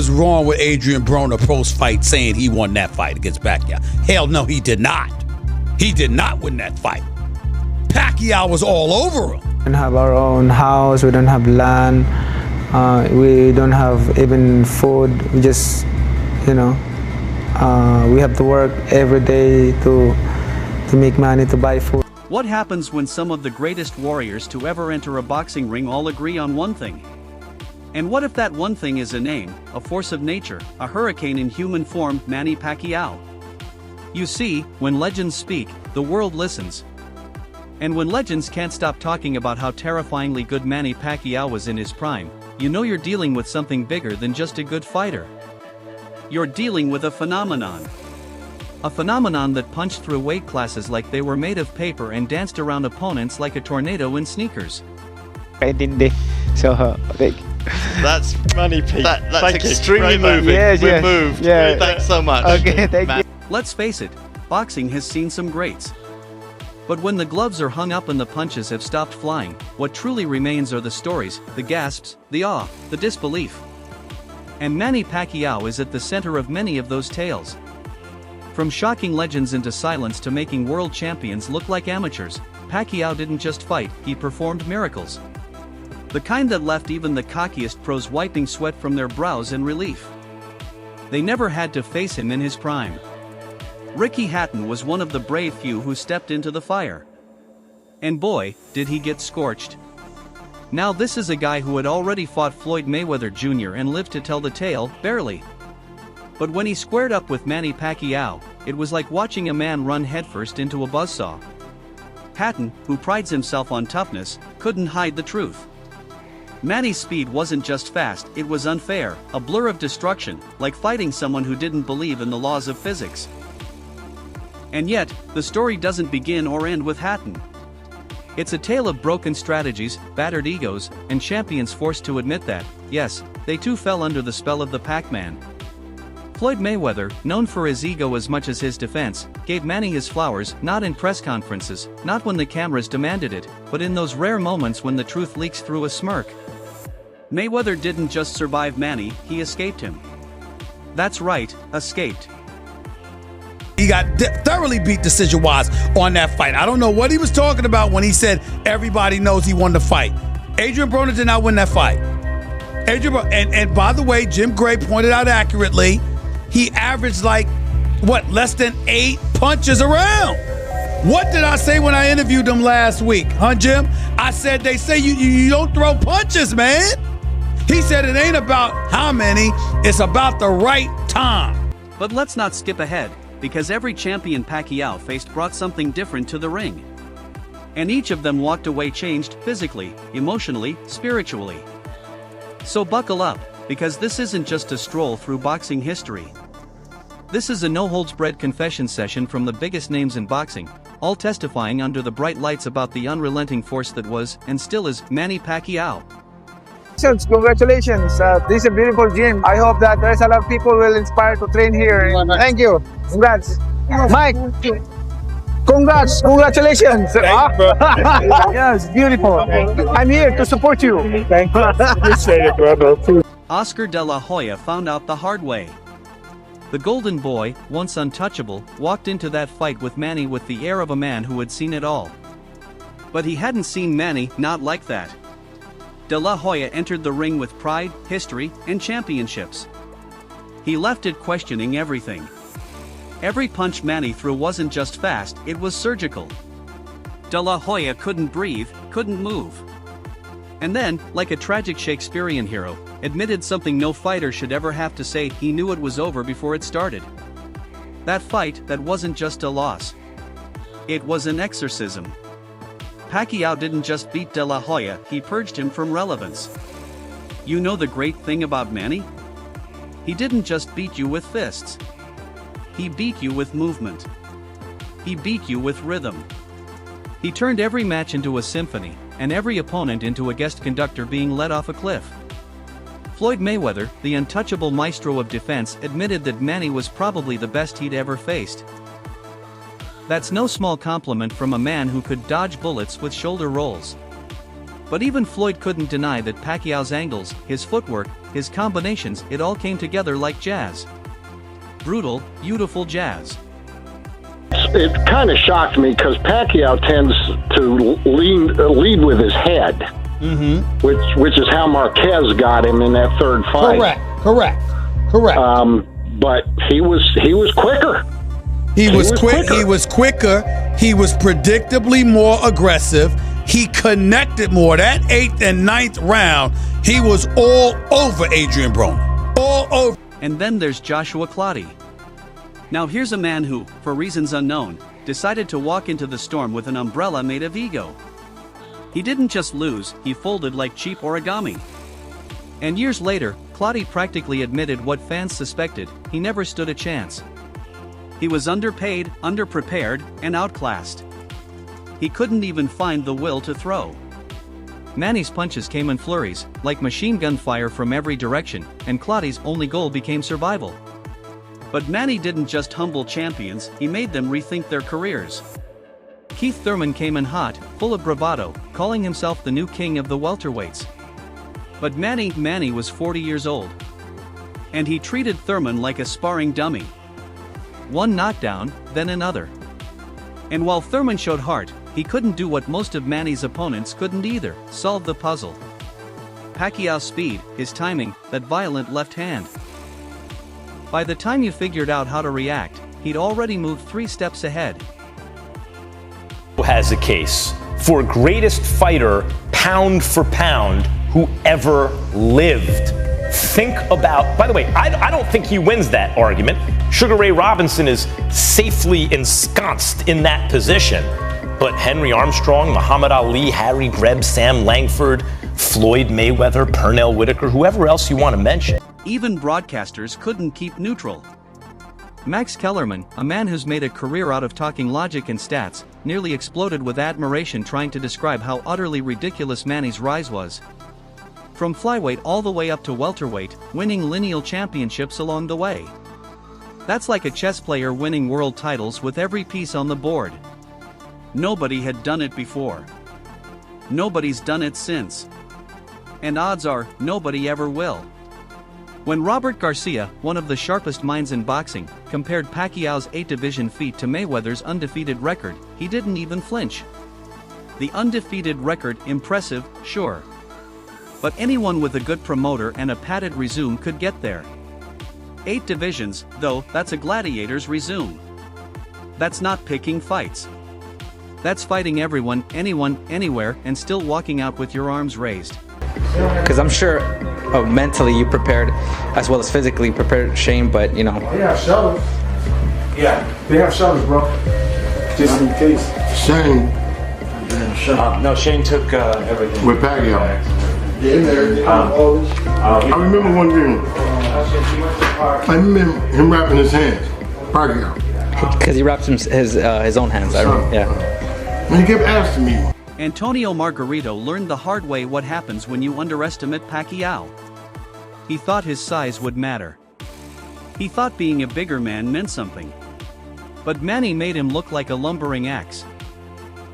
was wrong with Adrian Broner post-fight saying he won that fight against Pacquiao. Hell no, he did not. He did not win that fight. Pacquiao was all over him. We don't have our own house, we don't have land, we don't have even food. We just, we have to work every day to make money to buy food. What happens when some of the greatest warriors to ever enter a boxing ring all agree on one thing? And what if that one thing is a name, a force of nature, a hurricane in human form, Manny Pacquiao? You see, when legends speak, the world listens. And when legends can't stop talking about how terrifyingly good Manny Pacquiao was in his prime, you know you're dealing with something bigger than just a good fighter. You're dealing with a phenomenon. A phenomenon that punched through weight classes like they were made of paper and danced around opponents like a tornado in sneakers. So, that's Manny P. That's extremely moving. Yes, We're moved. Yeah. Thanks so much. Okay, thank you. Let's face it, boxing has seen some greats. But when the gloves are hung up and the punches have stopped flying, what truly remains are the stories, the gasps, the awe, the disbelief. And Manny Pacquiao is at the center of many of those tales. From shocking legends into silence to making world champions look like amateurs, Pacquiao didn't just fight, he performed miracles. The kind that left even the cockiest pros wiping sweat from their brows in relief. They never had to face him in his prime. Ricky Hatton was one of the brave few who stepped into the fire. And boy, did he get scorched. Now this is a guy who had already fought Floyd Mayweather Jr. and lived to tell the tale, barely. But when he squared up with Manny Pacquiao, it was like watching a man run headfirst into a buzzsaw. Hatton, who prides himself on toughness, couldn't hide the truth. Manny's speed wasn't just fast, it was unfair, a blur of destruction, like fighting someone who didn't believe in the laws of physics. And yet, the story doesn't begin or end with Hatton. It's a tale of broken strategies, battered egos, and champions forced to admit that, yes, they too fell under the spell of the Pac-Man. Floyd Mayweather, known for his ego as much as his defense, gave Manny his flowers, not in press conferences, not when the cameras demanded it, but in those rare moments when the truth leaks through a smirk. Mayweather didn't just survive Manny, he escaped him. That's right, escaped. He got thoroughly beat decision-wise on that fight. I don't know what he was talking about when he said everybody knows he won the fight. Adrian Broner did not win that fight. And by the way, Jim Gray pointed out accurately, he averaged less than 8 punches around. What did I say when I interviewed him last week, huh, Jim? I said they say you don't throw punches, man. He said it ain't about how many, it's about the right time. But let's not skip ahead, because every champion Pacquiao faced brought something different to the ring. And each of them walked away changed physically, emotionally, spiritually. So buckle up, because this isn't just a stroll through boxing history. This is a no-holds-barred confession session from the biggest names in boxing, all testifying under the bright lights about the unrelenting force that was, and still is, Manny Pacquiao. Congratulations. This is a beautiful gym. I hope that there's a lot of people will inspire to train here. Thank you. Congrats. Mike. Congrats. Congratulations. Yes, beautiful. I'm here to support you. Thank you. Appreciate it, brother. Oscar De La Hoya found out the hard way. The Golden Boy, once untouchable, walked into that fight with Manny with the air of a man who had seen it all. But he hadn't seen Manny, not like that. De La Hoya entered the ring with pride, history, and championships. He left it questioning everything. Every punch Manny threw wasn't just fast, it was surgical. De La Hoya couldn't breathe, couldn't move. And then, like a tragic Shakespearean hero, admitted something no fighter should ever have to say, he knew it was over before it started. That fight, that wasn't just a loss. It was an exorcism. Pacquiao didn't just beat De La Hoya, he purged him from relevance. You know the great thing about Manny? He didn't just beat you with fists. He beat you with movement. He beat you with rhythm. He turned every match into a symphony, and every opponent into a guest conductor being let off a cliff. Floyd Mayweather, the untouchable maestro of defense, admitted that Manny was probably the best he'd ever faced. That's no small compliment from a man who could dodge bullets with shoulder rolls. But even Floyd couldn't deny that Pacquiao's angles, his footwork, his combinations, it all came together like jazz. Brutal, beautiful jazz. It kind of shocked me because Pacquiao tends to lead with his head, which is how Marquez got him in that third fight. Correct. But he was quicker. He was quicker. He was predictably more aggressive. He connected more. That 8th and 9th round, he was all over Adrian Broner. All over. And then there's Joshua Clottey. Now here's a man who, for reasons unknown, decided to walk into the storm with an umbrella made of ego. He didn't just lose, he folded like cheap origami. And years later, Clottey practically admitted what fans suspected: he never stood a chance. He was underpaid, underprepared, and outclassed. He couldn't even find the will to throw. Manny's punches came in flurries, like machine gun fire from every direction, and Clottey's only goal became survival. But Manny didn't just humble champions, he made them rethink their careers. Keith Thurman came in hot, full of bravado, calling himself the new king of the welterweights. But Manny was 40 years old. And he treated Thurman like a sparring dummy. One knockdown, then another. And while Thurman showed heart, he couldn't do what most of Manny's opponents couldn't either: solve the puzzle. Pacquiao's speed, his timing, that violent left hand. By the time you figured out how to react, he'd already moved 3 steps ahead. Has a case for greatest fighter, pound for pound, who ever lived. Think about, by the way, I don't think he wins that argument. Sugar Ray Robinson is safely ensconced in that position. But Henry Armstrong, Muhammad Ali, Harry Greb, Sam Langford, Floyd Mayweather, Pernell Whitaker, whoever else you want to mention. Even broadcasters couldn't keep neutral. Max Kellerman, a man who's made a career out of talking logic and stats, nearly exploded with admiration trying to describe how utterly ridiculous Manny's rise was. From flyweight all the way up to welterweight, winning lineal championships along the way. That's like a chess player winning world titles with every piece on the board. Nobody had done it before. Nobody's done it since. And odds are, nobody ever will. When Robert Garcia, one of the sharpest minds in boxing, compared Pacquiao's 8-division feat to Mayweather's undefeated record, he didn't even flinch. The undefeated record, impressive, sure. But anyone with a good promoter and a padded resume could get there. 8 divisions, though, that's a gladiator's resume. That's not picking fights. That's fighting everyone, anyone, anywhere, and still walking out with your arms raised. Because I'm sure mentally you prepared as well as physically prepared, Shane, but you know. They have shuttles. Yeah, they have shuttles, bro. Just in case. Shane. No, Shane took everything. With Pacquiao. I remember one thing. I remember him wrapping his hands. Pacquiao. Because he wraps his own hands. Yeah. And he kept asking me. Antonio Margarito learned the hard way what happens when you underestimate Pacquiao. He thought his size would matter. He thought being a bigger man meant something. But Manny made him look like a lumbering axe.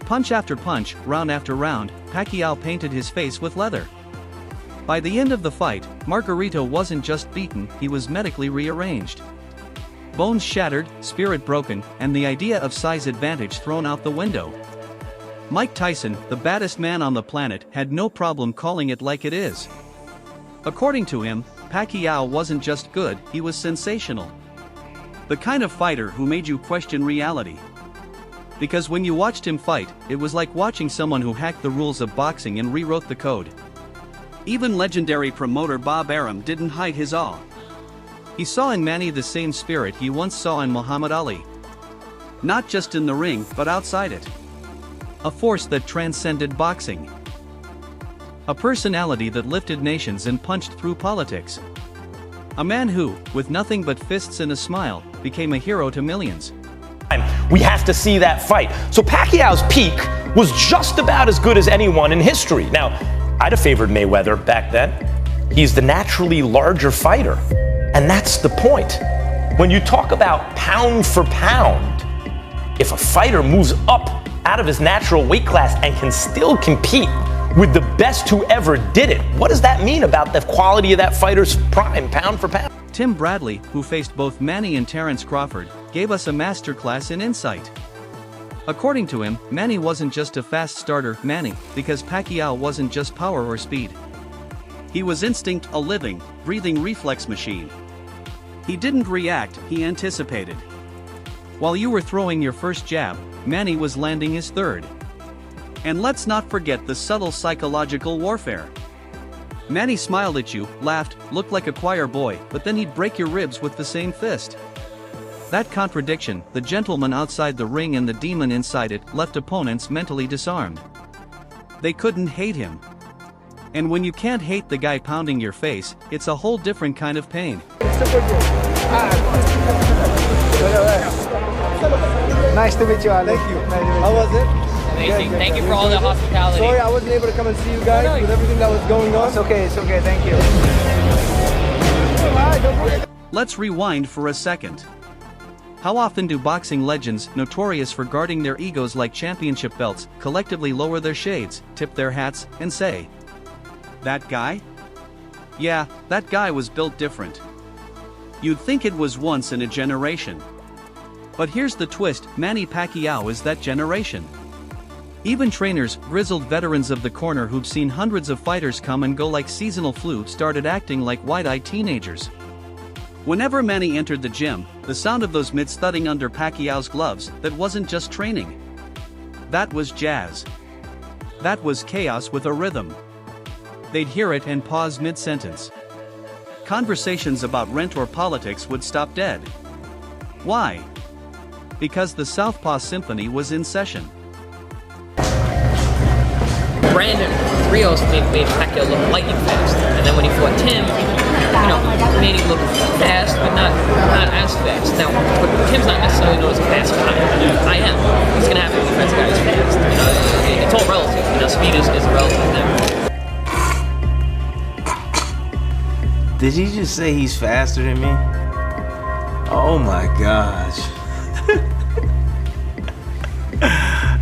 Punch after punch, round after round, Pacquiao painted his face with leather. By the end of the fight, Margarito wasn't just beaten, he was medically rearranged. Bones shattered, spirit broken, and the idea of size advantage thrown out the window. Mike Tyson, the baddest man on the planet, had no problem calling it like it is. According to him, Pacquiao wasn't just good, he was sensational. The kind of fighter who made you question reality. Because when you watched him fight, it was like watching someone who hacked the rules of boxing and rewrote the code. Even legendary promoter Bob Arum didn't hide his awe. He saw in Manny the same spirit he once saw in Muhammad Ali. Not just in the ring, but outside it. A force that transcended boxing. A personality that lifted nations and punched through politics. A man who, with nothing but fists and a smile, became a hero to millions. We have to see that fight. So Pacquiao's peak was just about as good as anyone in history. Now, I'd have favored Mayweather back then. He's the naturally larger fighter. And that's the point. When you talk about pound for pound, if a fighter moves up out of his natural weight class and can still compete with the best who ever did it. What does that mean about the quality of that fighter's prime, pound for pound? Tim Bradley, who faced both Manny and Terrence Crawford, gave us a masterclass in insight. According to him, Manny wasn't just a fast starter, Manny, because Pacquiao wasn't just power or speed. He was instinct, a living, breathing reflex machine. He didn't react, he anticipated. While you were throwing your first jab, Manny was landing his third. And let's not forget the subtle psychological warfare. Manny smiled at you, laughed, looked like a choir boy, but then he'd break your ribs with the same fist. That contradiction, the gentleman outside the ring and the demon inside it, left opponents mentally disarmed. They couldn't hate him. And when you can't hate the guy pounding your face, it's a whole different kind of pain. Nice to meet you, Alex. Thank you. How was it? Amazing. Thank you for all the hospitality. Sorry I wasn't able to come and see you guys with everything that was going on. It's okay, thank you. Let's rewind for a second. How often do boxing legends, notorious for guarding their egos like championship belts, collectively lower their shades, tip their hats, and say, "That guy? Yeah, that guy was built different." You'd think it was once in a generation. But here's the twist, Manny Pacquiao is that generation. Even trainers, grizzled veterans of the corner who'd seen hundreds of fighters come and go like seasonal flu, started acting like wide-eyed teenagers. Whenever Manny entered the gym, the sound of those mitts thudding under Pacquiao's gloves, that wasn't just training. That was jazz. That was chaos with a rhythm. They'd hear it and pause mid-sentence. Conversations about rent or politics would stop dead. Why? Because the Southpaw Symphony was in session. Brandon Rios made Pacquiao look lightning fast, and then when he fought Tim, made him look fast, but not as fast. Now, Tim's not necessarily known as a fast guy. I am. He's gonna have to be a fast guy who's fast. It's all relative. Speed is a relative thing. Did he just say he's faster than me? Oh my gosh.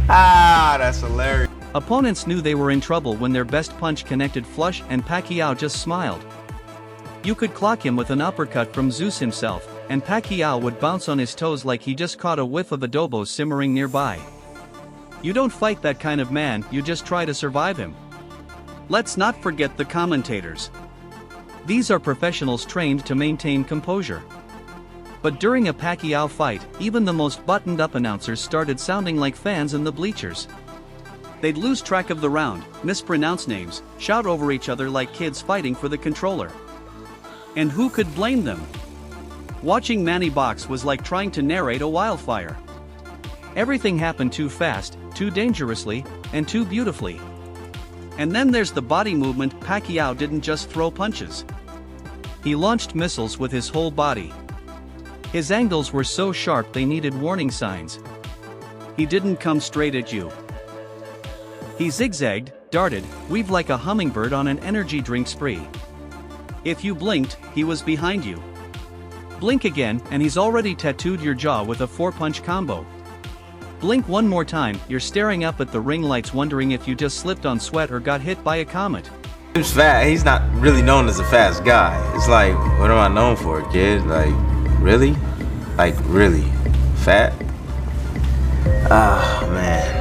That's hilarious. Opponents knew they were in trouble when their best punch connected flush and Pacquiao just smiled. You could clock him with an uppercut from Zeus himself, and Pacquiao would bounce on his toes like he just caught a whiff of adobo simmering nearby. You don't fight that kind of man, you just try to survive him. Let's not forget the commentators. These are professionals trained to maintain composure. But during a Pacquiao fight, even the most buttoned-up announcers started sounding like fans in the bleachers. They'd lose track of the round, mispronounce names, shout over each other like kids fighting for the controller. And who could blame them? Watching Manny box was like trying to narrate a wildfire. Everything happened too fast, too dangerously, and too beautifully. And then there's the body movement. Pacquiao didn't just throw punches. He launched missiles with his whole body. His angles were so sharp they needed warning signs. He didn't come straight at you. He zigzagged, darted, weaved like a hummingbird on an energy drink spree. If you blinked, he was behind you. Blink again, and he's already tattooed your jaw with a 4-punch combo. Blink one more time, you're staring up at the ring lights wondering if you just slipped on sweat or got hit by a comet. He's fat. He's not really known as a fast guy. It's like, what am I known for, kid? Like, really? Like, really? Fat? Ah, man.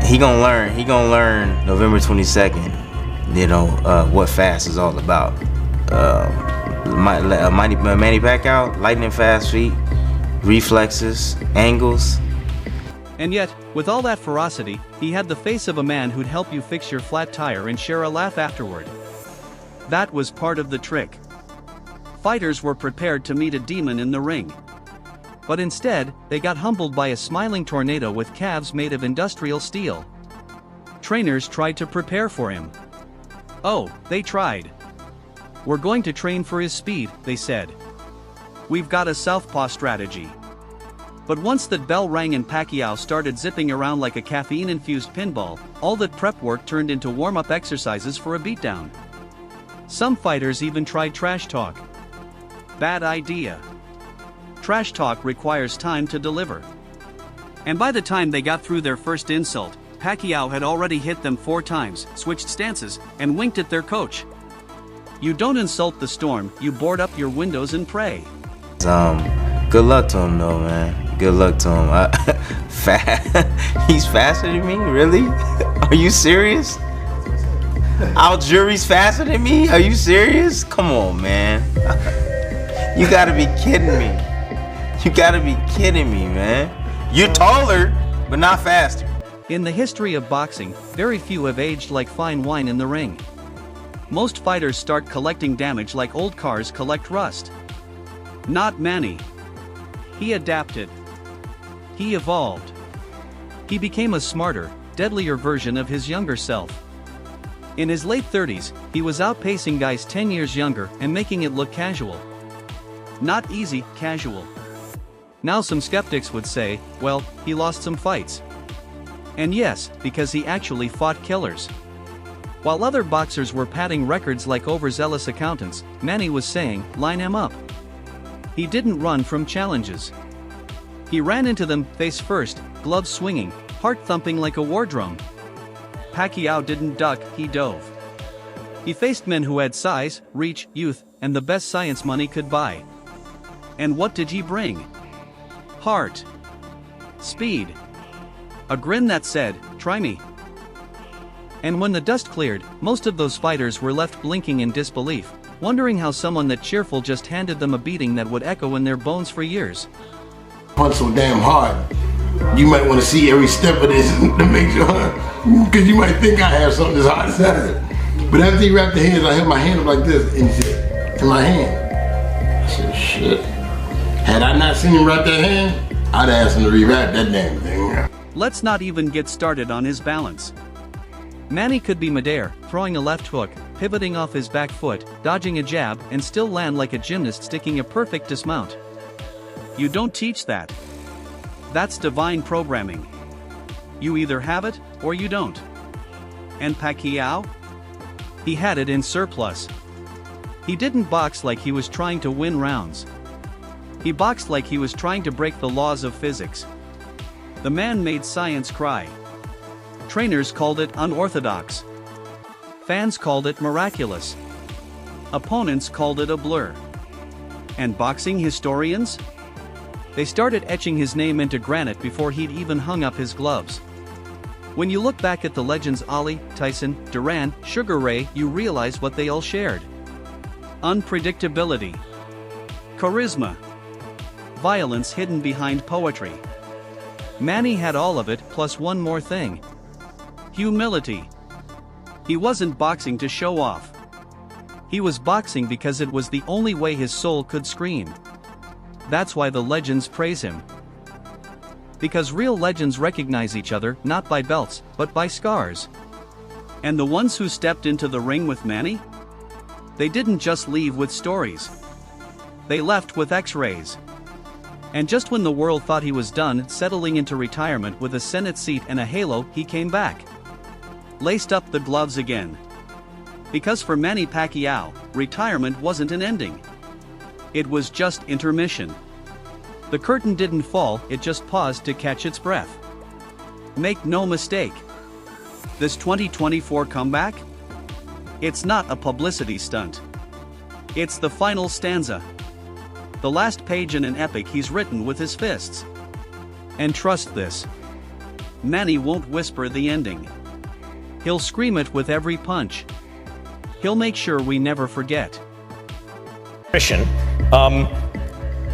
He gonna learn November 22nd, what fast is all about. Manny Pacquiao, lightning fast feet, reflexes, angles. And yet, with all that ferocity, he had the face of a man who'd help you fix your flat tire and share a laugh afterward. That was part of the trick. Fighters were prepared to meet a demon in the ring. But instead, they got humbled by a smiling tornado with calves made of industrial steel. Trainers tried to prepare for him. Oh, they tried. We're going to train for his speed, they said. We've got a southpaw strategy. But once that bell rang and Pacquiao started zipping around like a caffeine-infused pinball, all that prep work turned into warm-up exercises for a beatdown. Some fighters even tried trash talk. Bad idea. Trash talk requires time to deliver. And by the time they got through their first insult, Pacquiao had already hit them 4 times, switched stances, and winked at their coach. You don't insult the storm, you board up your windows and pray. Good luck to him though, man. Good luck to him. He's faster than me? Really? Are you serious? Al-Jury's faster than me? Are you serious? Come on, man. You gotta be kidding me. You gotta be kidding me, man. You're taller, but not faster. In the history of boxing, very few have aged like fine wine in the ring. Most fighters start collecting damage like old cars collect rust. Not Manny. He adapted. He evolved. He became a smarter, deadlier version of his younger self. In his late 30s, he was outpacing guys 10 years younger and making it look casual. Not easy, casual. Now some skeptics would say, well, he lost some fights. And yes, because he actually fought killers. While other boxers were padding records like overzealous accountants, Manny was saying, line him up. He didn't run from challenges. He ran into them face first, gloves swinging, heart thumping like a war drum. Pacquiao didn't duck, he dove. He faced men who had size, reach, youth, and the best science money could buy. And what did he bring? Heart. Speed. A grin that said, try me. And when the dust cleared, most of those fighters were left blinking in disbelief, wondering how someone that cheerful just handed them a beating that would echo in their bones for years. Punch so damn hard, you might want to see every step of this to make sure, because you might think I have something as hard as that. But after he wrapped the hands, I had my hand up like this, and he said, in my hand. I said, shit. Had I not seen him wrap that hand, I'd ask him to rewrap that damn thing. Let's not even get started on his balance. Manny could be midair, throwing a left hook, pivoting off his back foot, dodging a jab, and still land like a gymnast sticking a perfect dismount. You don't teach that. That's divine programming. You either have it, or you don't. And Pacquiao? He had it in surplus. He didn't box like he was trying to win rounds. He boxed like he was trying to break the laws of physics. The man made science cry. Trainers called it unorthodox. Fans called it miraculous. Opponents called it a blur. And boxing historians? They started etching his name into granite before he'd even hung up his gloves. When you look back at the legends Ali, Tyson, Duran, Sugar Ray, you realize what they all shared. Unpredictability. Charisma. Violence hidden behind poetry. Manny had all of it, plus one more thing. Humility. He wasn't boxing to show off. He was boxing because it was the only way his soul could scream. That's why the legends praise him. Because real legends recognize each other not by belts, but by scars. And the ones who stepped into the ring with Manny? They didn't just leave with stories. They left with X-rays. And just when the world thought he was done settling into retirement with a Senate seat and a halo, he came back. Laced up the gloves again. Because for Manny Pacquiao, retirement wasn't an ending. It was just intermission. The curtain didn't fall, it just paused to catch its breath. Make no mistake. This 2024 comeback? It's not a publicity stunt. It's the final stanza. The last page in an epic he's written with his fists. And trust this. Manny won't whisper the ending. He'll scream it with every punch. He'll make sure we never forget. Christian,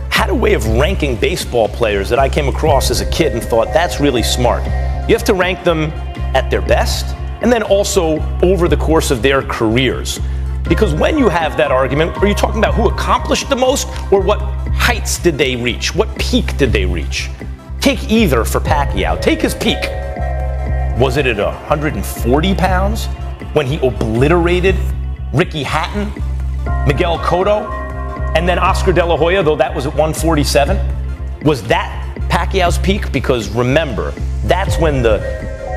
had a way of ranking baseball players that I came across as a kid and thought that's really smart. You have to rank them at their best and then also over the course of their careers. Because when you have that argument, are you talking about who accomplished the most or what heights did they reach? What peak did they reach? Take either for Pacquiao. Take his peak. Was it at 140 pounds when he obliterated Ricky Hatton, Miguel Cotto, and then Oscar De La Hoya, though that was at 147? Was that Pacquiao's peak? Because remember, that's when the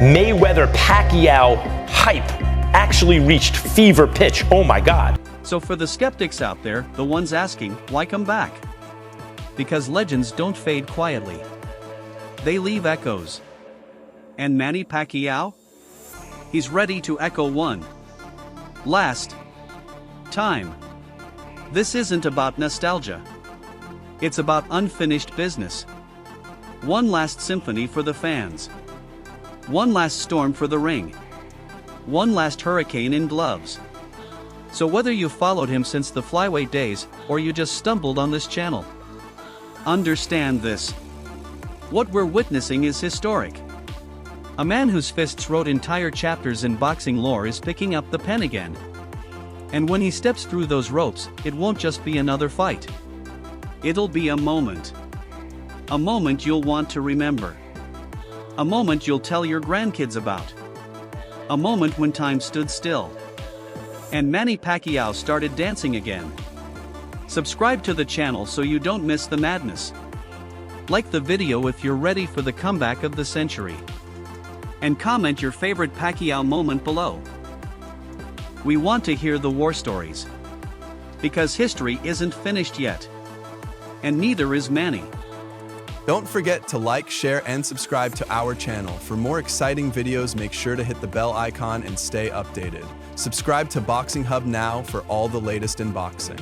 Mayweather-Pacquiao hype actually reached fever pitch. Oh my God. So for the skeptics out there, the ones asking, why come back? Because legends don't fade quietly. They leave echoes. And Manny Pacquiao? He's ready to echo one last time. This isn't about nostalgia. It's about unfinished business. One last symphony for the fans. One last storm for the ring. One last hurricane in gloves. So whether you followed him since the flyweight days, or you just stumbled on this channel, understand this. What we're witnessing is historic. A man whose fists wrote entire chapters in boxing lore is picking up the pen again. And when he steps through those ropes, it won't just be another fight. It'll be a moment. A moment you'll want to remember. A moment you'll tell your grandkids about. A moment when time stood still. And Manny Pacquiao started dancing again. Subscribe to the channel so you don't miss the madness. Like the video if you're ready for the comeback of the century. And comment your favorite Pacquiao moment below. We want to hear the war stories. Because history isn't finished yet. And neither is Manny. Don't forget to like, share, and subscribe to our channel. For more exciting videos, make sure to hit the bell icon and stay updated. Subscribe to Boxing Hub now for all the latest in boxing.